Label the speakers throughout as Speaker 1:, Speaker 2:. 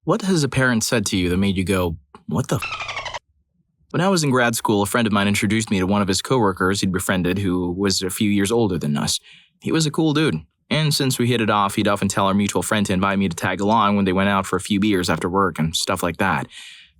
Speaker 1: What has a parent said to you that made you go, what the When I was in grad school, a friend of mine introduced me to one of his coworkers he'd befriended who was a few years older than us. He was a cool dude, and since we hit it off, he'd often tell our mutual friend to invite me to tag along when they went out for a few beers after work and stuff like that.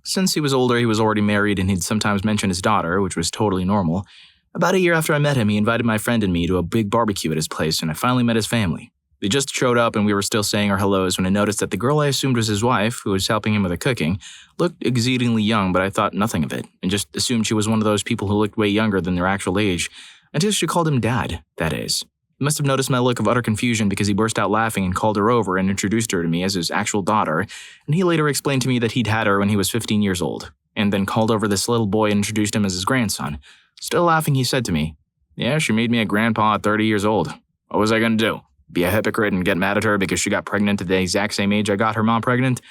Speaker 1: Since he was older, he was already married, and he'd sometimes mention his daughter, which was totally normal. About a year after I met him, he invited my friend and me to a big barbecue at his place, and I finally met his family. They just showed up and we were still saying our hellos when I noticed that the girl I assumed was his wife, who was helping him with the cooking, looked exceedingly young, but I thought nothing of it, and just assumed she was one of those people who looked way younger than their actual age, until she called him Dad, that is. He must have noticed my look of utter confusion because he burst out laughing and called her over and introduced her to me as his actual daughter, and he later explained to me that he'd had her when he was 15 years old, and then called over this little boy and introduced him as his grandson. Still laughing, he said to me, "Yeah, she made me a grandpa at 30 years old. What was I going to do? Be a hypocrite and get mad at her because she got pregnant at the exact same age I got her mom pregnant?"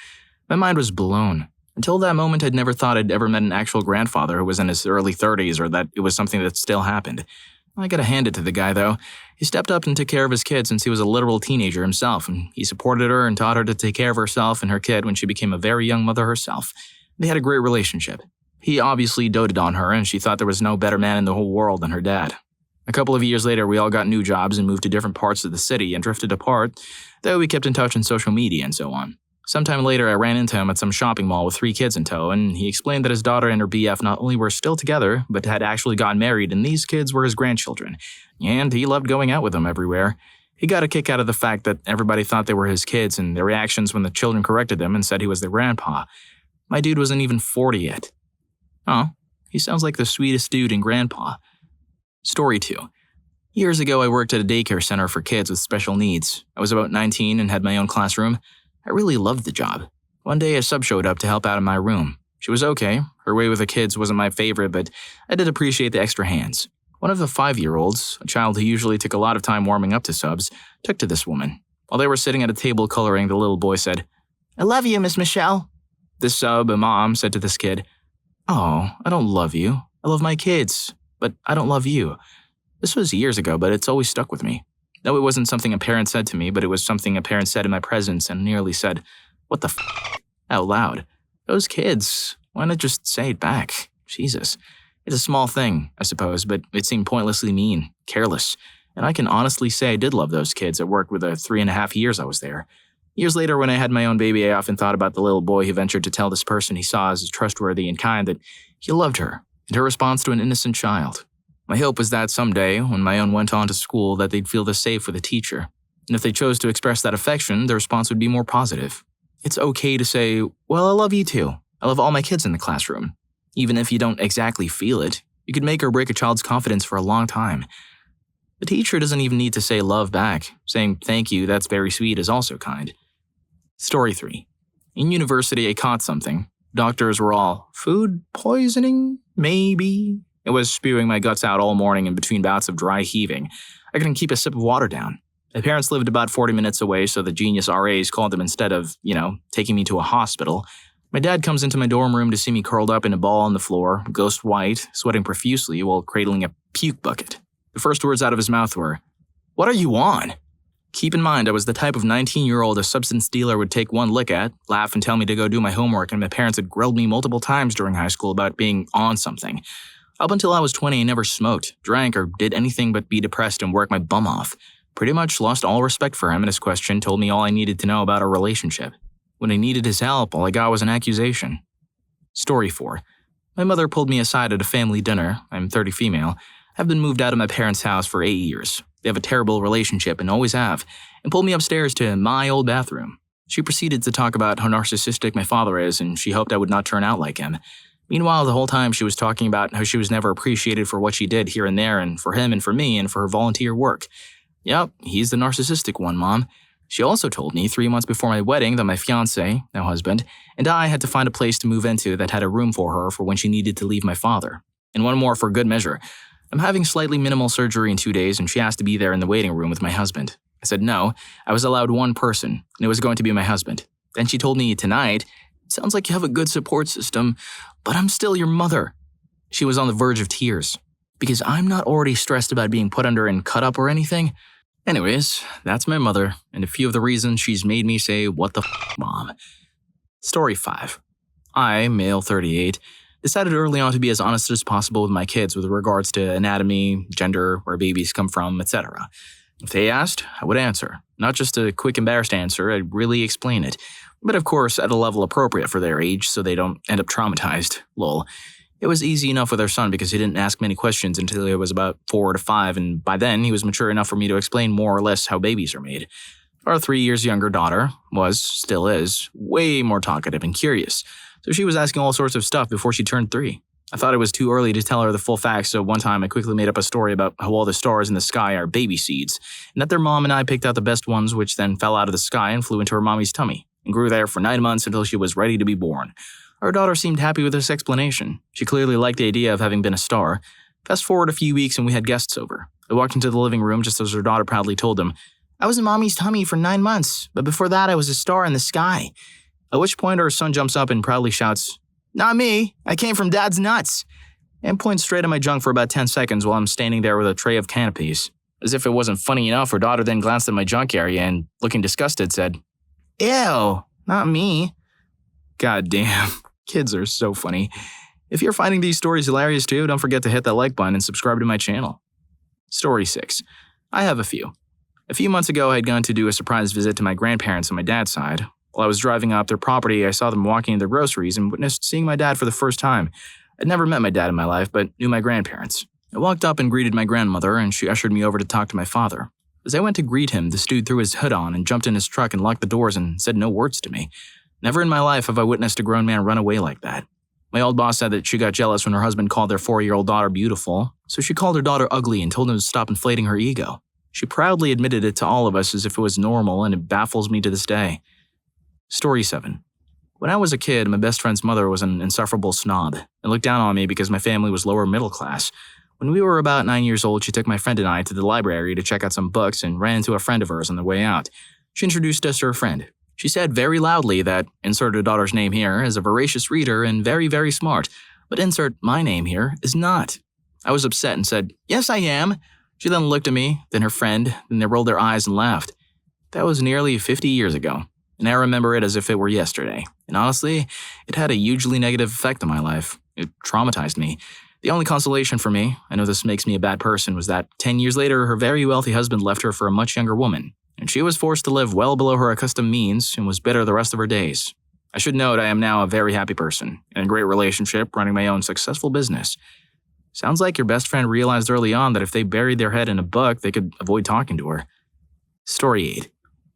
Speaker 1: My mind was blown. Until that moment, I'd never thought I'd ever met an actual grandfather who was in his early 30s or that it was something that still happened. I gotta hand it to the guy, though. He stepped up and took care of his kid since he was a literal teenager himself, and he supported her and taught her to take care of herself and her kid when she became a very young mother herself. They had a great relationship. He obviously doted on her, and she thought there was no better man in the whole world than her dad. A couple of years later, we all got new jobs and moved to different parts of the city and drifted apart, though we kept in touch on social media and so on. Sometime later, I ran into him at some shopping mall with 3 kids in tow, and he explained that his daughter and her BF not only were still together, but had actually gotten married, and these kids were his grandchildren. And he loved going out with them everywhere. He got a kick out of the fact that everybody thought they were his kids and their reactions when the children corrected them and said he was their grandpa. My dude wasn't even 40 yet. Oh, he sounds like the sweetest dude and grandpa. Story 2. Years ago, I worked at a daycare center for kids with special needs. I was about 19 and had my own classroom. I really loved the job. One day, a sub showed up to help out in my room. She was okay. Her way with the kids wasn't my favorite, but I did appreciate the extra hands. One of the 5-year-olds, a child who usually took a lot of time warming up to subs, took to this woman. While they were sitting at a table coloring, the little boy said, "I love you, Miss Michelle." This sub, a mom, said to this kid, "Oh, I don't love you. I love my kids, but I don't love you." This was years ago, but it's always stuck with me. No, it wasn't something a parent said to me, but it was something a parent said in my presence and nearly said, "What the out loud. Those kids, why not just say it back? Jesus. It's a small thing, I suppose, but it seemed pointlessly mean, careless. And I can honestly say I did love those kids that worked with the 3.5 years I was there. Years later, when I had my own baby, I often thought about the little boy who ventured to tell this person he saw as trustworthy and kind that he loved her, and her response to an innocent child. My hope was that someday, when my own went on to school, that they'd feel this safe with a teacher. And if they chose to express that affection, their response would be more positive. It's okay to say, "Well, I love you too. I love all my kids in the classroom." Even if you don't exactly feel it, you could make or break a child's confidence for a long time. The teacher doesn't even need to say love back. Saying "thank you, that's very sweet" is also kind. Story 3. In university, I caught something. Doctors were all, "Food poisoning? Maybe." It was spewing my guts out all morning in between bouts of dry heaving. I couldn't keep a sip of water down. My parents lived about 40 minutes away, so the genius RAs called them instead of, taking me to a hospital. My dad comes into my dorm room to see me curled up in a ball on the floor, ghost white, sweating profusely while cradling a puke bucket. The first words out of his mouth were, "What are you on?" Keep in mind, I was the type of 19-year-old a substance dealer would take one look at, laugh, and tell me to go do my homework, and my parents had grilled me multiple times during high school about being on something. Up until I was 20, I never smoked, drank, or did anything but be depressed and work my bum off. Pretty much lost all respect for him, and his question told me all I needed to know about our relationship. When I needed his help, all I got was an accusation. Story 4. My mother pulled me aside at a family dinner. I'm 30 female. I've been moved out of my parents' house for 8 years. They have a terrible relationship and always have, and pulled me upstairs to my old bathroom. She proceeded to talk about how narcissistic my father is, and she hoped I would not turn out like him. Meanwhile, the whole time she was talking about how she was never appreciated for what she did here and there, and for him and for me, and for her volunteer work. Yep, he's the narcissistic one, Mom. She also told me 3 months before my wedding that my fiancé, now husband, and I had to find a place to move into that had a room for her for when she needed to leave my father. And one more for good measure. I'm having slightly minimal surgery in 2 days, and she asked to be there in the waiting room with my husband. I said no, I was allowed one person, and it was going to be my husband. Then she told me tonight, "Sounds like you have a good support system, but I'm still your mother." She was on the verge of tears. Because I'm not already stressed about being put under and cut up or anything. Anyways, that's my mother, and a few of the reasons she's made me say, "What the Mom?" Story 5. I, male 38, decided early on to be as honest as possible with my kids with regards to anatomy, gender, where babies come from, etc. If they asked, I would answer. Not just a quick embarrassed answer, I'd really explain it. But of course, at a level appropriate for their age so they don't end up traumatized. Lol. It was easy enough with our son because he didn't ask many questions until he was about 4 to 5, and by then he was mature enough for me to explain more or less how babies are made. Our 3 years younger daughter still is, way more talkative and curious, so she was asking all sorts of stuff before she turned 3. I thought it was too early to tell her the full facts, so one time I quickly made up a story about how all the stars in the sky are baby seeds, and that their mom and I picked out the best ones which then fell out of the sky and flew into her mommy's tummy, and grew there for 9 months until she was ready to be born. Our daughter seemed happy with this explanation. She clearly liked the idea of having been a star. Fast forward a few weeks and we had guests over. I walked into the living room just as her daughter proudly told them, "I was in mommy's tummy for 9 months, but before that I was a star in the sky." At which point our son jumps up and proudly shouts, "Not me, I came from dad's nuts," and points straight at my junk for about 10 seconds while I'm standing there with a tray of canopies. As if it wasn't funny enough, her daughter then glanced at my junk area and, looking disgusted, said, "Ew, not me." God damn. Kids are so funny. If you're finding these stories hilarious too, don't forget to hit that like button and subscribe to my channel. Story 6. I have a few. A few months ago, I had gone to do a surprise visit to my grandparents on my dad's side. While I was driving up their property, I saw them walking in their groceries and witnessed seeing my dad for the first time. I'd never met my dad in my life, but knew my grandparents. I walked up and greeted my grandmother, and she ushered me over to talk to my father. As I went to greet him, this dude threw his hood on and jumped in his truck and locked the doors and said no words to me. Never in my life have I witnessed a grown man run away like that. My old boss said that she got jealous when her husband called their 4-year-old daughter beautiful, so she called her daughter ugly and told him to stop inflating her ego. She proudly admitted it to all of us as if it was normal, and it baffles me to this day. Story 7. When I was a kid, my best friend's mother was an insufferable snob and looked down on me because my family was lower middle class. When we were about 9 years old, she took my friend and I to the library to check out some books and ran into a friend of hers on the way out. She introduced us to her friend. She said very loudly that, insert her daughter's name here, is a voracious reader and very, very smart, but insert my name here is not. I was upset and said, "Yes, I am." She then looked at me, then her friend, then they rolled their eyes and laughed. That was nearly 50 years ago, and I remember it as if it were yesterday. And honestly, it had a hugely negative effect on my life. It traumatized me. The only consolation for me, I know this makes me a bad person, was that 10 years later, her very wealthy husband left her for a much younger woman, and she was forced to live well below her accustomed means and was bitter the rest of her days. I should note I am now a very happy person, in a great relationship, running my own successful business. Sounds like your best friend realized early on that if they buried their head in a book, they could avoid talking to her. Story 8.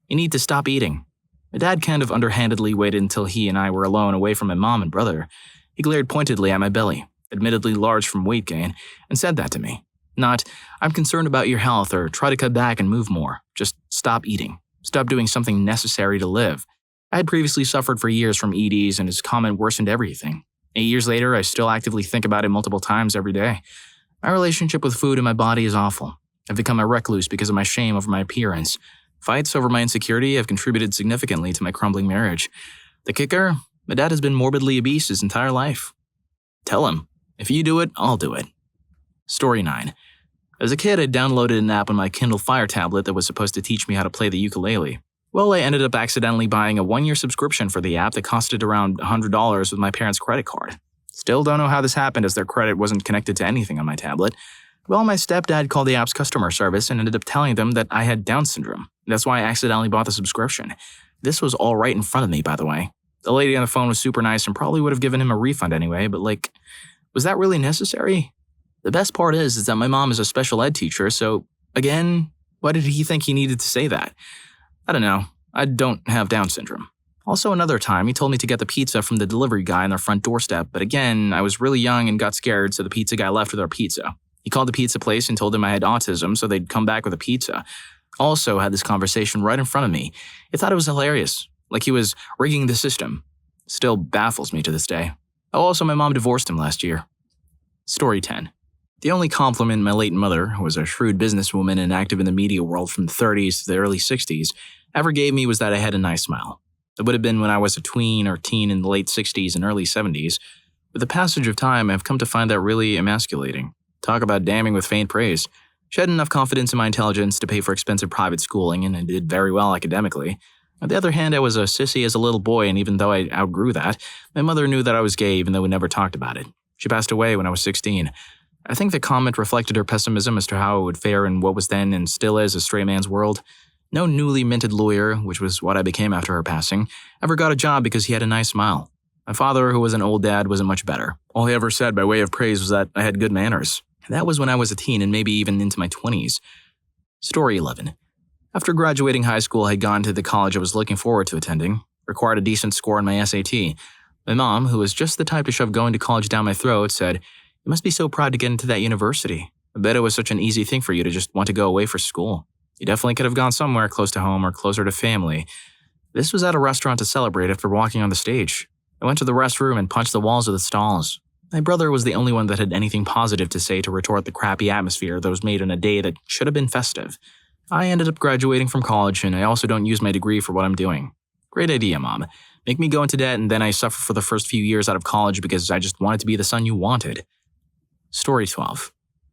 Speaker 1: You need to stop eating. My dad kind of underhandedly waited until he and I were alone away from my mom and brother. He glared pointedly at my belly, admittedly large from weight gain, and said that to me. Not, "I'm concerned about your health," or "try to cut back and move more." Just stop eating. Stop doing something necessary to live. I had previously suffered for years from EDs, and his comment worsened everything. 8 years later, I still actively think about it multiple times every day. My relationship with food and my body is awful. I've become a recluse because of my shame over my appearance. Fights over my insecurity have contributed significantly to my crumbling marriage. The kicker? My dad has been morbidly obese his entire life. Tell him, if you do it, I'll do it. Story 9. As a kid, I downloaded an app on my Kindle Fire tablet that was supposed to teach me how to play the ukulele. Well, I ended up accidentally buying a 1-year subscription for the app that costed around $100 with my parents' credit card. Still don't know how this happened as their credit wasn't connected to anything on my tablet. Well, my stepdad called the app's customer service and ended up telling them that I had Down syndrome. That's why I accidentally bought the subscription. This was all right in front of me, by the way. The lady on the phone was super nice and probably would have given him a refund anyway, but was that really necessary? The best part is that my mom is a special ed teacher, so, again, why did he think he needed to say that? I don't know. I don't have Down syndrome. Also, another time, he told me to get the pizza from the delivery guy on their front doorstep, but again, I was really young and got scared, so the pizza guy left with our pizza. He called the pizza place and told them I had autism, so they'd come back with a pizza. Also had this conversation right in front of me. He thought it was hilarious, like he was rigging the system. Still baffles me to this day. Oh, also, my mom divorced him last year. Story 10. The only compliment my late mother, who was a shrewd businesswoman and active in the media world from the 30s to the early 60s, ever gave me was that I had a nice smile. It would have been when I was a tween or teen in the late 60s and early 70s. With the passage of time, I've come to find that really emasculating. Talk about damning with faint praise. She had enough confidence in my intelligence to pay for expensive private schooling, and I did very well academically. On the other hand, I was a sissy as a little boy, and even though I outgrew that, my mother knew that I was gay even though we never talked about it. She passed away when I was 16. I think the comment reflected her pessimism as to how it would fare in what was then and still is a straight man's world. No newly minted lawyer, which was what I became after her passing, ever got a job because he had a nice smile. My father, who was an old dad, wasn't much better. All he ever said by way of praise was that I had good manners. That was when I was a teen and maybe even into my 20s. Story 11. After graduating high school, I had gone to the college I was looking forward to attending, required a decent score on my SAT. My mom, who was just the type to shove going to college down my throat, said, "You must be so proud to get into that university. I bet it was such an easy thing for you to just want to go away for school. You definitely could have gone somewhere close to home or closer to family." This was at a restaurant to celebrate after walking on the stage. I went to the restroom and punched the walls of the stalls. My brother was the only one that had anything positive to say to retort the crappy atmosphere that was made on a day that should have been festive. I ended up graduating from college, and I also don't use my degree for what I'm doing. Great idea, Mom. Make me go into debt, and then I suffer for the first few years out of college because I just wanted to be the son you wanted. Story 12.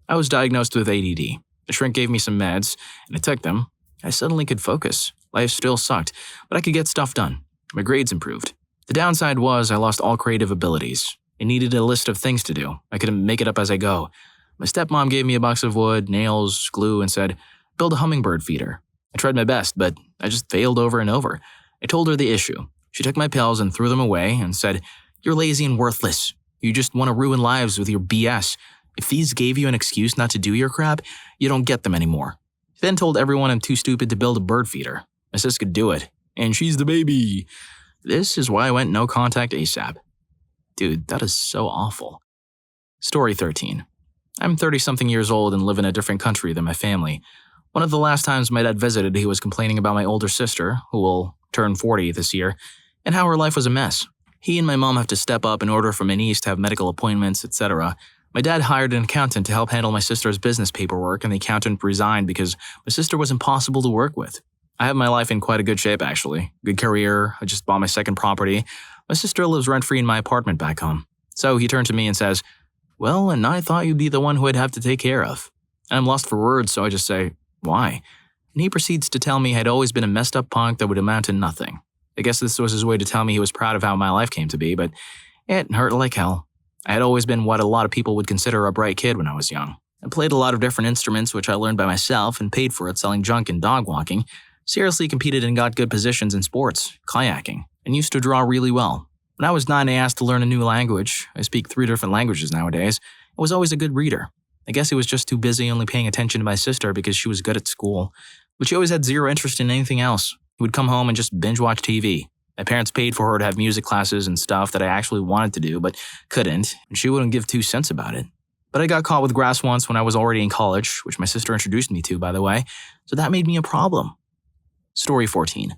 Speaker 1: I was diagnosed with ADD. The shrink gave me some meds, and I took them. I suddenly could focus. Life still sucked, but I could get stuff done. My grades improved. The downside was I lost all creative abilities. I needed a list of things to do. I couldn't make it up as I go. My stepmom gave me a box of wood, nails, glue, and said, "Build a hummingbird feeder." I tried my best, but I just failed over and over. I told her the issue. She took my pills and threw them away and said, "You're lazy and worthless. You just want to ruin lives with your BS. If these gave you an excuse not to do your crap, you don't get them anymore." She then told everyone I'm too stupid to build a bird feeder. My sis could do it, and she's the baby. This is why I went no contact ASAP. Dude, that is so awful. Story 13. I'm 30-something years old and live in a different country than my family. One of the last times my dad visited, he was complaining about my older sister, who will turn 40 this year, and how her life was a mess. He and my mom have to step up in order for my niece to have medical appointments, etc. My dad hired an accountant to help handle my sister's business paperwork, and the accountant resigned because my sister was impossible to work with. I have my life in quite a good shape, actually. Good career, I just bought my second property. My sister lives rent-free in my apartment back home. So he turned to me and says, "Well, and I thought you'd be the one who I'd have to take care of." And I'm lost for words, so I just say, "Why?" And he proceeds to tell me I'd always been a messed up punk that would amount to nothing. I guess this was his way to tell me he was proud of how my life came to be, but it hurt like hell. I had always been what a lot of people would consider a bright kid when I was young. I played a lot of different instruments, which I learned by myself and paid for it selling junk and dog walking. Seriously competed and got good positions in sports, kayaking, and used to draw really well. When I was 9, I asked to learn a new language. I speak 3 different languages nowadays. I was always a good reader. I guess he was just too busy only paying attention to my sister because she was good at school. But she always had zero interest in anything else. He would come home and just binge-watch TV. My parents paid for her to have music classes and stuff that I actually wanted to do but couldn't, and she wouldn't give 2 cents about it. But I got caught with grass once when I was already in college, which my sister introduced me to, by the way, so that made me a problem. Story 14.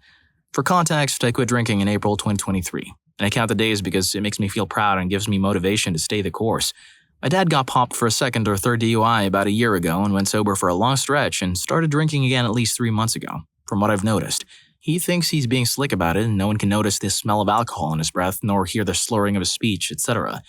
Speaker 1: For context, I quit drinking in April 2023, and I count the days because it makes me feel proud and gives me motivation to stay the course. My dad got popped for a 2nd or 3rd DUI about a year ago and went sober for a long stretch and started drinking again at least 3 months ago, from what I've noticed. He thinks he's being slick about it and no one can notice the smell of alcohol in his breath nor hear the slurring of his speech, etc.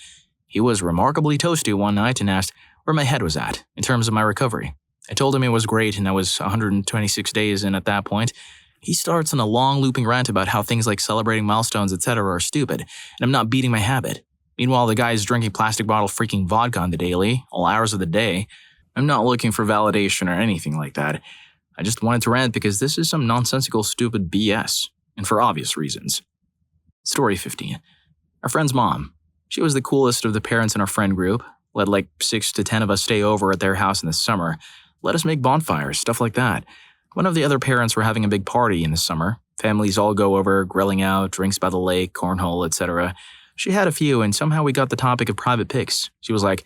Speaker 1: He was remarkably toasty one night and asked where my head was at in terms of my recovery. I told him it was great and I was 126 days in at that point. He starts on a long looping rant about how things like celebrating milestones, etc. are stupid, and I'm not beating my habit. Meanwhile, the guy is drinking plastic bottle freaking vodka on the daily, all hours of the day. I'm not looking for validation or anything like that. I just wanted to rant because this is some nonsensical stupid BS, and for obvious reasons. Story 15. Our friend's mom. She was the coolest of the parents in our friend group, let like 6 to 10 of us stay over at their house in the summer, let us make bonfires, stuff like that. One of the other parents were having a big party in the summer. Families all go over, grilling out, drinks by the lake, cornhole, etc. She had a few, and somehow we got the topic of private pics. She was like,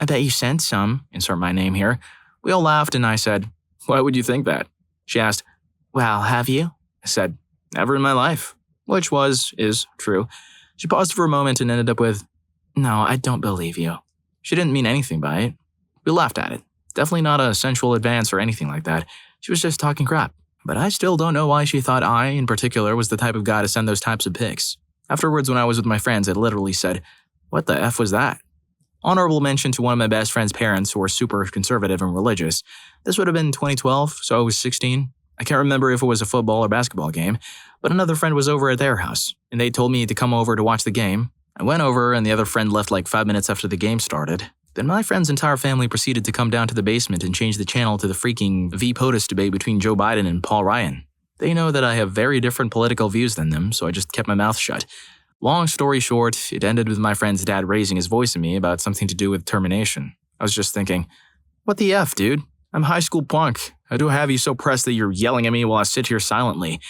Speaker 1: "I bet you sent some," insert my name here. We all laughed, and I said, "Why would you think that?" She asked, "Well, have you?" I said, "Never in my life," which is true. She paused for a moment and ended up with, "No, I don't believe you." She didn't mean anything by it. We laughed at it. Definitely not a sensual advance or anything like that. She was just talking crap. But I still don't know why she thought I, in particular, was the type of guy to send those types of pics. Afterwards, when I was with my friends, I literally said, "What the F was that?" Honorable mention to one of my best friend's parents who were super conservative and religious. This would have been 2012, so I was 16. I can't remember if it was a football or basketball game, but another friend was over at their house, and they told me to come over to watch the game. I went over, and the other friend left like 5 minutes after the game started. Then my friend's entire family proceeded to come down to the basement and change the channel to the freaking POTUS debate between Joe Biden and Paul Ryan. They know that I have very different political views than them, so I just kept my mouth shut. Long story short, it ended with my friend's dad raising his voice at me about something to do with termination. I was just thinking, what the F, dude? I'm high school punk. How do I have you so pressed that you're yelling at me while I sit here silently?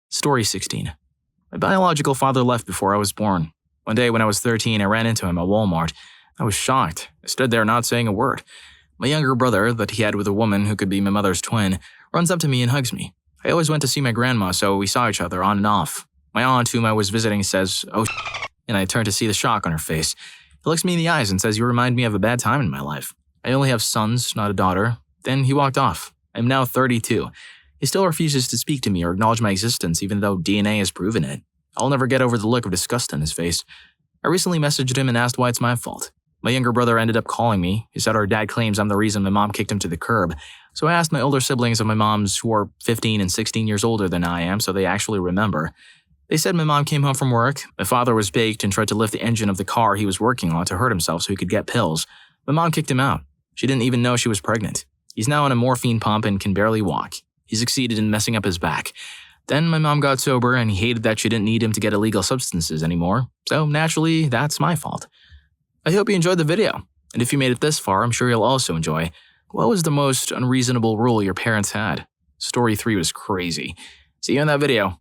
Speaker 1: Story 16. My biological father left before I was born. One day when I was 13, I ran into him at Walmart. I was shocked. I stood there not saying a word. My younger brother, that he had with a woman who could be my mother's twin, runs up to me and hugs me. I always went to see my grandma, so we saw each other on and off. My aunt, whom I was visiting, says, "Oh, and I turn to see the shock on her face. He looks me in the eyes and says, "You remind me of a bad time in my life. I only have sons, not a daughter." Then he walked off. I'm now 32. He still refuses to speak to me or acknowledge my existence, even though DNA has proven it. I'll never get over the look of disgust on his face. I recently messaged him and asked why it's my fault. My younger brother ended up calling me. He said our dad claims I'm the reason my mom kicked him to the curb. So I asked my older siblings of my mom's, who are 15 and 16 years older than I am, so they actually remember. They said my mom came home from work, my father was baked and tried to lift the engine of the car he was working on to hurt himself so he could get pills. My mom kicked him out. She didn't even know she was pregnant. He's now on a morphine pump and can barely walk. He succeeded in messing up his back. Then my mom got sober and he hated that she didn't need him to get illegal substances anymore. So naturally, that's my fault. I hope you enjoyed the video. And if you made it this far, I'm sure you'll also enjoy. What was the most unreasonable rule your parents had? Story 3 was crazy. See you in that video.